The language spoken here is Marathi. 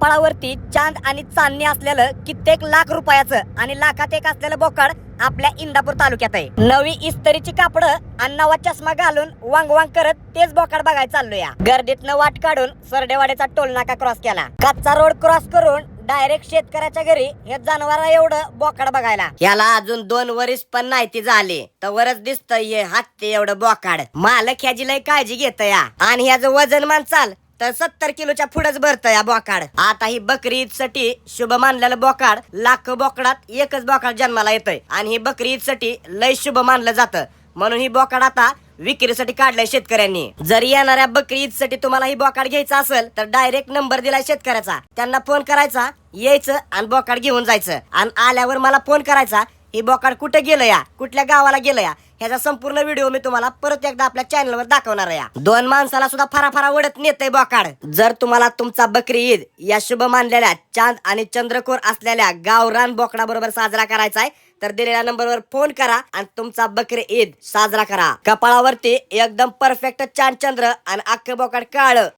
कपाळावरती चांद आणि चांदणी असलेलं कित्येक लाख रुपयाचं आणि लाखात एक असलेलं बोकाड आपल्या इंदापूर तालुक्यात आहे. नवी इस्त्रीची कापड आणि नवा चष्मा घालून वांग वांग करत तेच बोकाड बघायला चाललोय. गर्दीतनं वाट काढून सरडेवाड्याचा टोल नाका क्रॉस केला. कच्चा रोड क्रॉस करून डायरेक्ट शेतकऱ्याच्या घरी हे जनावर एवढं बोकाड बघायला. याला अजून 2 वर्ष पण नाही ती झाली तर वरच दिसतंय हत्ती एवढं बोकाड. मालक ह्याची लय काळजी घेत या आणि ह्याचं वजन मानचाल तर 70 किलोच्या पुढेच भरत या बोकाड. आता ही बकरी ईद साठी शुभ मानलेलं बोकाड लाख बोकडात एकच बोकाड जन्माला येतोय आणि ही बकरी ईद साठी लय शुभ मानलं जातं. म्हणून ही बोकाड आता विक्रीसाठी काढलाय शेतकऱ्यांनी. जर येणाऱ्या बकरी ईद साठी तुम्हाला ही बोकाड घ्यायचा असेल तर डायरेक्ट नंबर दिलाय शेतकऱ्याचा. त्यांना फोन करायचा, यायचं आणि बोकाड घेऊन जायचं आणि आल्यावर मला फोन करायचा ही बोकाड कुठे गेलं या, कुठल्या गावाला गेलं या. ह्याचा संपूर्ण व्हिडिओ मी तुम्हाला परत एकदा आपल्या चॅनलवर दाखवणार आहे. 2 माणसाला सुद्धा फराफरा वडत नेतय बोकाड. जर तुम्हाला तुमचा बकरी ईद या शुभ मानलेल्या चांद आणि चंद्रकोर असलेल्या गावरान बोकडा बरोबर साजरा करायचा आहे तर दिलेल्या नंबरवर फोन करा आणि तुमचा बकरी ईद साजरा करा. कपाळावरती एकदम परफेक्ट चांद चंद्र आणि अख्खे बोकाड काळ